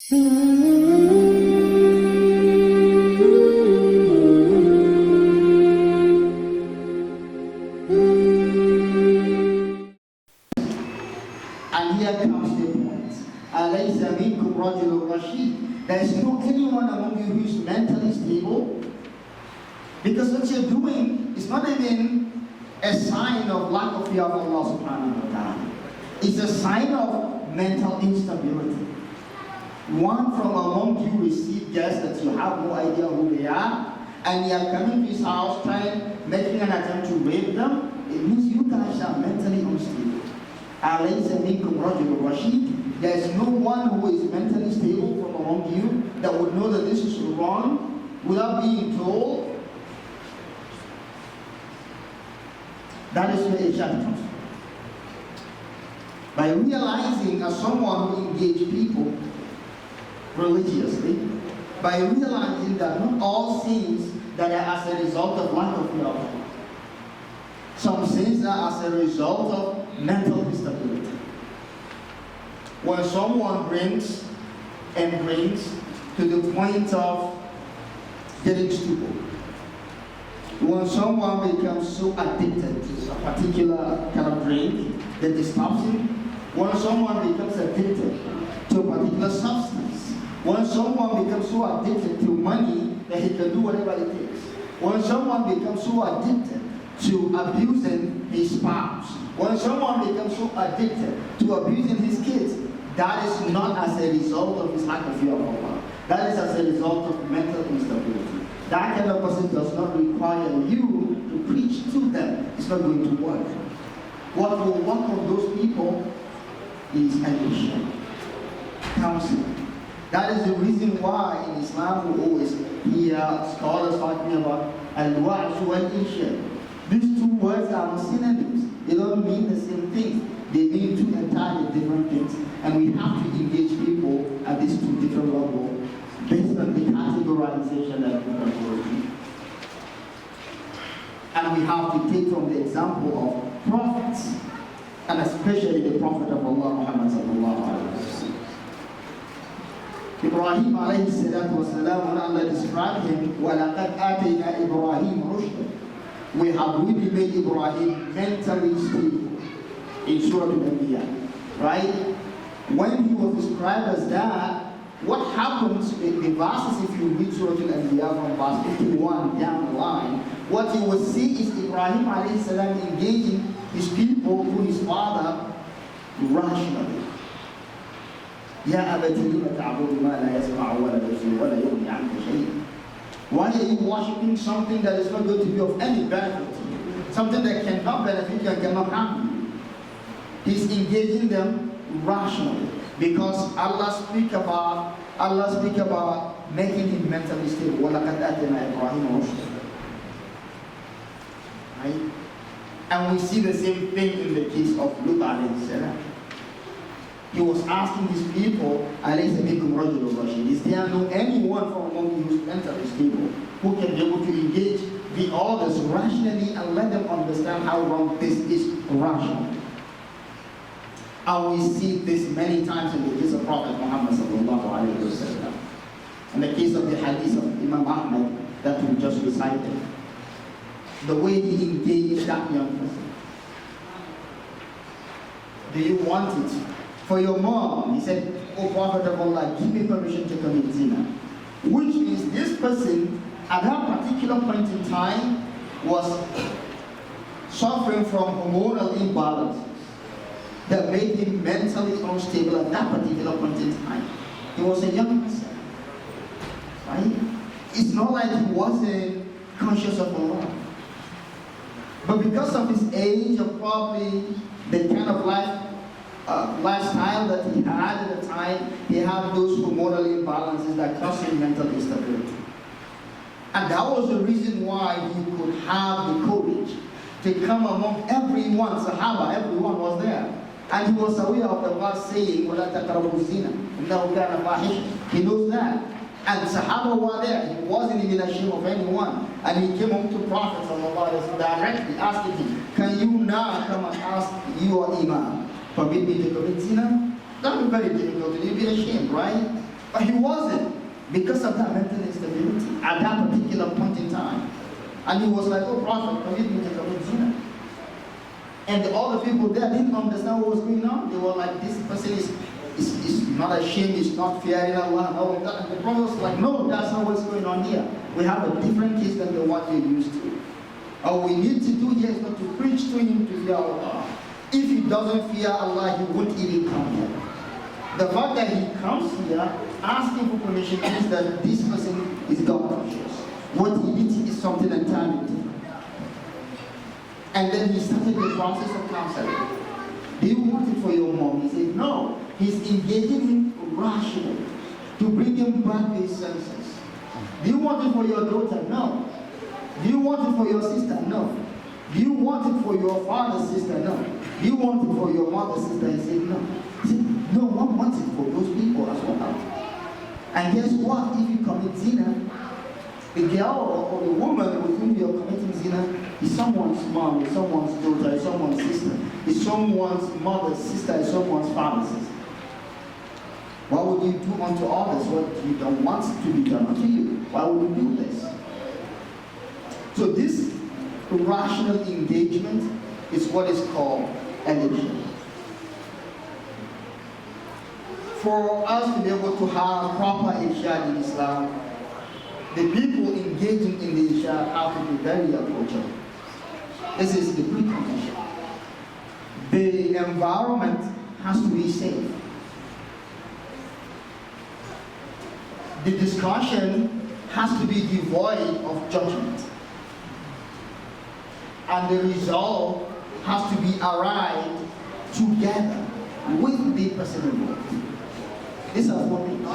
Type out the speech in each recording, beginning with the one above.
And here comes the point. أَلَيْسَ مِنْكُمْ رَجُلٌ رَشِيدٌ. There is no anyone among you who is mentally stable. Because what you're doing is not even a sign of lack of fear of Allah subhanahu wa ta'ala. It's a sign of mental instability. One from among you receive guests that you have no idea who they are, and you are coming to his house making an attempt to rape them. It means you guys are mentally unstable. أَلَيْسَ مِنْكُمْ رَجُلٌ رَشِيدٌ. There is no one who is mentally stable from among you that would know that this is wrong without being told. That is where Ishaq comes from. By realizing as someone who engages people religiously, by realizing that not all sins that are as a result of lack of fear of Allah. Some sins are as a result of mental instability. When someone brings to the point of getting stupid, when someone becomes so addicted to a particular kind of drink that disturbs him, when someone becomes addicted to a particular substance, when someone becomes so addicted to money that he can do whatever it takes, when someone becomes so addicted to abusing his spouse, when someone becomes so addicted to abusing his kids, that is not as a result of his lack of fear of Allah. That is as a result of mental instability. That kind of person does not require you to preach to them. It's not going to work. What will work on those people is education, counseling. That is the reason why in Islam we always hear scholars talking about al-wa'z wal-irshad. These two words are not synonyms. They don't mean the same thing. They mean two entirely different things. And we have to engage people at these two different levels based on the categorization that we are doing. And we have to take from the example of prophets, and especially the Prophet of Allah, Muhammad sallallahu alaihi wasallam. Ibrahim alayhi salatu wasalam, when Allah described him, وَلَقَدْ آتَيْنَا إِبْرَاهِيمَ رُشْدًا. We have really made Ibrahim mentally stable in Surah Al-Anbiya, right? When he was described as that, what happens in the verses, if you read Surah Al-Anbiya from verse 51 down the line, what you will see is Ibrahim alayhi salam engaging his people through his father rationally. يَا أَبَتِ لِمَ تَعْبُدُ مَا لَا يَسْمَعُ وَلَا يُبْصِرُ وَلَا يُغْنِي عَنكَ شَيْئًا. Why are you worshiping something that is not going to be of any benefit to you? Something that cannot benefit you and cannot harm you. He's engaging them rationally because Allah speak about making him mentally stable. وَلَقَدْ آتَيْنَا إِبْرَاهِيمَ رُشْدًا. Right? And we see the same thing in the case of Lut alayhi salam. He was asking his people, أَلَيْسَ بِكُمْ رَجُلٌ رَشِيدٌ. Is there no anyone from among you who is mentally stable who can be able to engage the others rationally and let them understand how wrong this is rational? And we see this many times in the case of Prophet Muhammad sallallahu alaihi wasallam. In the case of the hadith of Imam Ahmad that we just recited. The way he engaged that young person. Do you want it? For your mom, he said, "O Prophet of Allah, give me permission to commit zina." Which means this person, at that particular point in time, was suffering from hormonal imbalances that made him mentally unstable at that particular point in time. He was a young person, right? It's not like he wasn't conscious of Allah. But because of his age, or probably the kind of lifestyle that he had at the time, he had those hormonal imbalances that caused him mental instability. And that was the reason why he could have the courage to come among everyone, Sahaba, everyone was there. And he was aware of the verse saying, وَلَا تَقْرَبُوا الزِّنَا إِنَّهُ كَانَ فَاحِشًا. He knows that. And Sahaba were there. He wasn't even ashamed of anyone. And he came up to Prophet directly asking him, "Can you now come and ask your Imam, forbid me to commit zina?" That would be very difficult. You'd be ashamed, right? But he wasn't, because of that mental instability at that particular point in time. And he was like, oh, Prophet, permit me to commit zina. And all the people there didn't understand what was going on. They were like, this person is not ashamed, is not fearing Allah and all of that. And the Prophet was like, no, that's not what's going on here. We have a different case than the one you're used to. All we need to do here is not to preach to him to fear Allah. If he doesn't fear Allah, he won't even come here. The fact that he comes here asking for permission means that this person is God conscious. What he did is something entirely different. And then he started the process of counseling. Do you want it for your mom? He said, no. He's engaging him rationally to bring him back to his senses. Do you want it for your daughter? No. Do you want it for your sister? No. Do you want it for your father's sister? No. Do you want it for your mother's sister? He said, no. He said, no, one wants it for those people as well. And guess what? If you commit zina, the girl or the woman with whom you're committing zina is someone's mom, is someone's daughter, is someone's sister, is someone's mother's sister, is someone's father's sister. Why would you do unto others what you don't want to be done unto you? Why would you do this? So this rational engagement is what is called addiction. For us to be able to have proper irshad in Islam, the people engaging in the irshad have to be very approachable. This is the precondition. The environment has to be safe. The discussion has to be devoid of judgment. And the result has to be arrived together with the person involved. These are four things.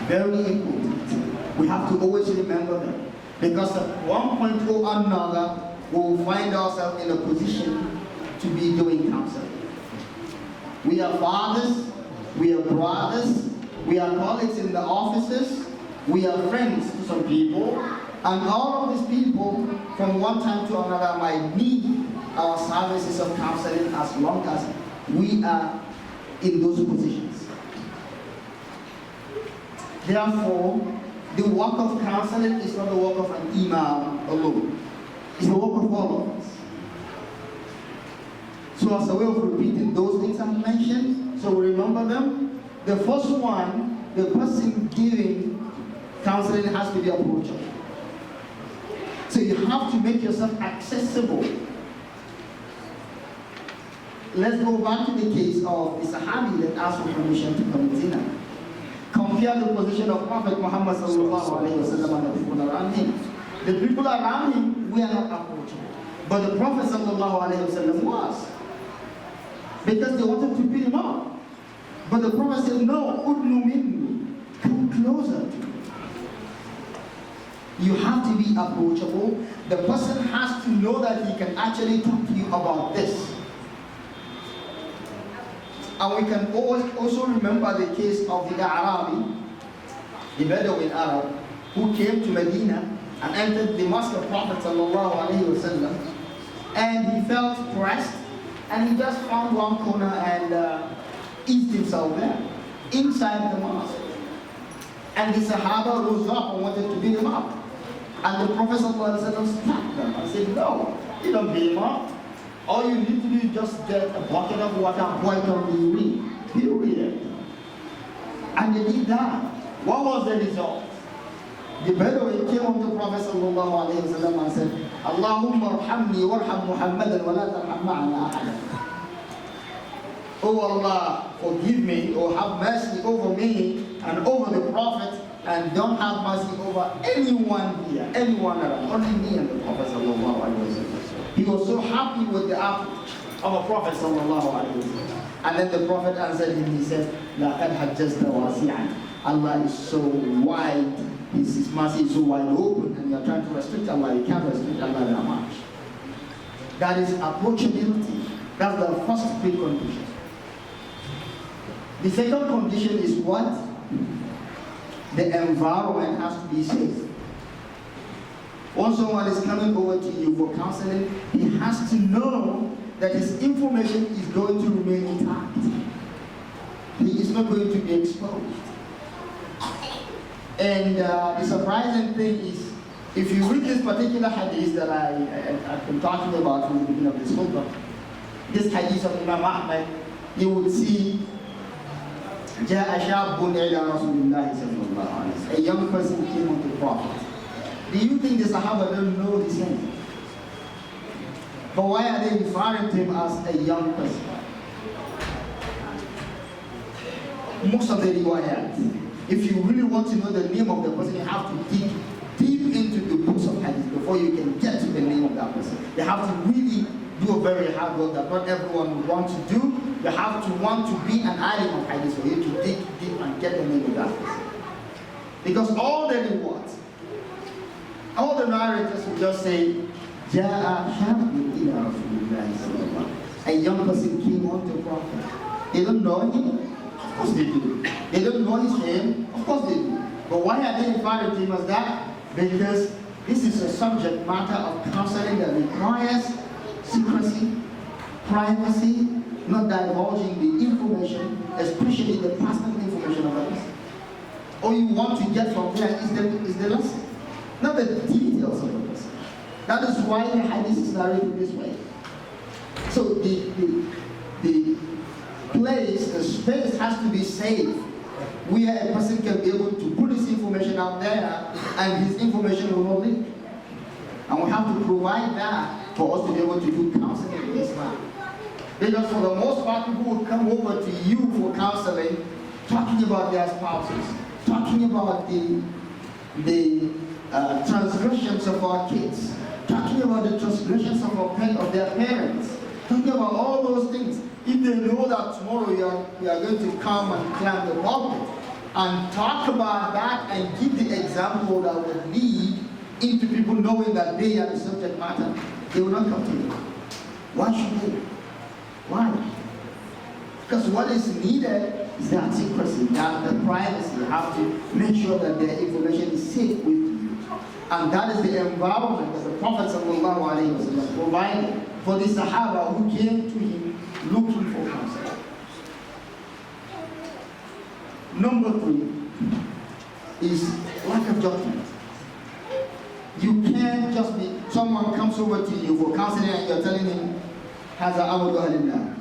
Very important. We have to always remember them. Because at one point or another, we will find ourselves in a position to be doing counseling. We are fathers, we are brothers, we are colleagues in the offices, we are friends to some people, and all of these people, from one time to another, might need our services of counseling as long as we are in those positions. Therefore, the work of counseling is not the work of an imam alone. It's the work of all of us. So as a way of repeating those things I mentioned, so we remember them. The first one, the person giving counseling has to be approachable. So you have to make yourself accessible. Let's go back to the case of the Sahabi that asked for permission to commit zina. Compare the position of Prophet Muhammad sallallahu alaihi wasallam and the people around him. The people around him were not approachable, but the Prophet sallallahu alaihi wasallam was, because they wanted to beat him up. But the Prophet said, "No, udnu minni, come closer to me." You have to be approachable. The person has to know that he can actually talk to you about this. And we can also remember the case of the Arabi, the Bedouin Arab, who came to Medina and entered the mosque of Prophet sallallahu alaihi wasallam, and he felt pressed, and he just found one corner and eased himself there, inside the mosque. And the Sahaba rose up and wanted to beat him up. And the Prophet sallallahu alaihi wasallam stopped them and said, "No, you don't beat him up. All you need to do is just get a bucket of water and pour it on the urine. Period." And they did that. What was the result? The Bedouin came on to Prophet sallallahu alaihi wasallam and said, "Allahumma arhamni warham Muhammadan wa la tarham ma'ana ahadan." Oh Allah, forgive me or have mercy over me and over the Prophet, and don't have mercy over anyone here, anyone around, only me and the Prophet sallallahu alaihi wasallam. He was so happy with the approach of a Prophet sallallahu alaihi wasallam. And then the Prophet answered him, he said, "Laqad hajjazta wasi'an." Allah is so wide, His mercy is so wide open, and you are trying to restrict Allah. You can't restrict Allah that much. That is approachability. That's the first precondition. The second condition is what? The environment has to be safe. Once someone is coming over to you for counseling, he has to know that his information is going to remain intact. He is not going to be exposed. And the surprising thing is, if you read this particular hadith that I've been talking about from the beginning of this book, this hadith of Imam Ahmad, you would see جاء شاب إلى رسول الله صلى الله عليه وسلم. A young person came unto the Prophet. Do you think the Sahaba don't know this name? But why are they referring to him as a young person? Most of the riwayat, if you really want to know the name of the person, you have to dig deep into the books of hadith before you can get to the name of that person. You have to really do a very hard work that not everyone would want to do. You have to want to be an alim of hadith for you to dig deep and get the name of that person. Because all the rewards, all the narrators will just say, جاء شاب إلى رسول الله صلى الله عليه وسلم. A young person came on to the Prophet. They don't know him? Of course they do. They don't know his name? Of course they do. But why are they referring to him as that? Because this is a subject matter of counseling that requires secrecy, privacy, not divulging the information, especially the personal information of others. All you want to get from there is the lesson, not the details of the lesson. That is why the hadith is narrated this way. So the place, the space has to be safe, where a person can be able to put his information out there and his information will not leak. And we have to provide that for us to be able to do counseling in Islam. Because for the most part, people will come over to you for counseling, talking about their spouses, talking about the transgressions of our kids, talking about the transgressions of their parents, talking about all those things. If they know that tomorrow you are going to come and climb the pulpit and talk about that and give the example that would lead into people knowing that they are the subject matter, they will not come to you. Why should they? Why? Because what is needed is that secrecy, that the privacy. You have to make sure that their information is safe with you. And that is the environment that the Prophet ﷺ provided for the Sahaba who came to him looking for counsel. Number 3 is lack of judgment. You can't just be, someone comes over to you for counseling and you're telling him,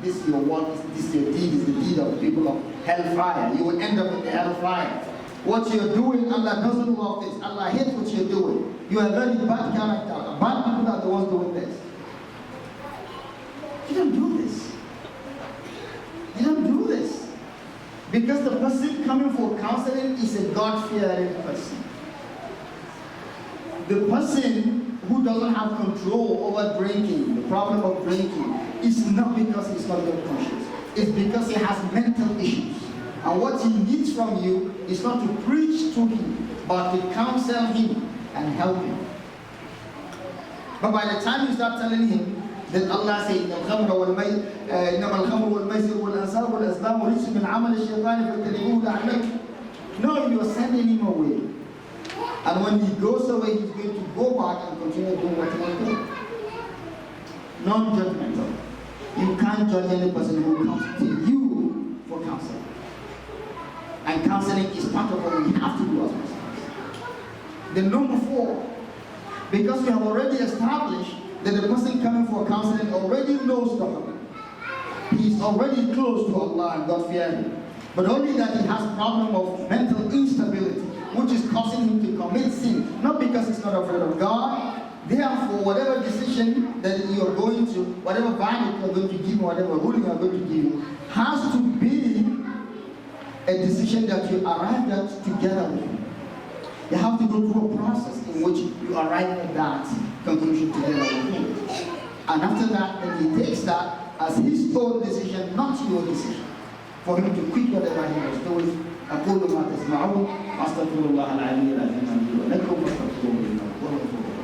this is your work, this is your deed, is the deed of the people of hellfire. You will end up in the hellfire. What you're doing, Allah doesn't love this. Allah hates what you're doing. You are a very bad character. Bad people are the ones doing this. You don't do this. You don't do this. Because the person coming for counseling is a God-fearing person. The person who doesn't have control over drinking, the problem of drinking, is not because he's not God conscious. It's because he has mental issues. And what he needs from you is not to preach to him, but to counsel him and help him. But by the time you start telling him that Allah says, إِنَّمَا الْخَمْرُ وَالْمَيْسِرُ وَالْأَنْصَابُ وَالْأَزْلَامُ رِجْسٌ مِنْ عَمَلِ الشَّيْطَانِ فَاجْتَنِبُوهُ لَعَلَّكُمْ. No, you are sending him away. And when he goes away, he's going to go back and continue doing what he was doing. Non-judgmental. You can't judge any person who comes to you for counseling. And counseling is part of what we have to do as Muslims. The number 4, because we have already established that the person coming for counseling already knows God. He's already close to Allah and God fearing. But only that he has a problem of mental instability, which is causing him to commit sin. Not because he's not afraid of God. Therefore, whatever decision that you are going to, whatever verdict you are going to give, whatever ruling you are going to give, has to be a decision that you arrived at together with him. You have to go through a process in which you arrive at that conclusion together with him. And after that, then he takes that as his own decision, not your decision. For him to quit whatever he was doing. أقول ما تسمعون أستغفر الله العلي العظيم لي ولكم فاستغفروه إنه هو الغفور الرحيم.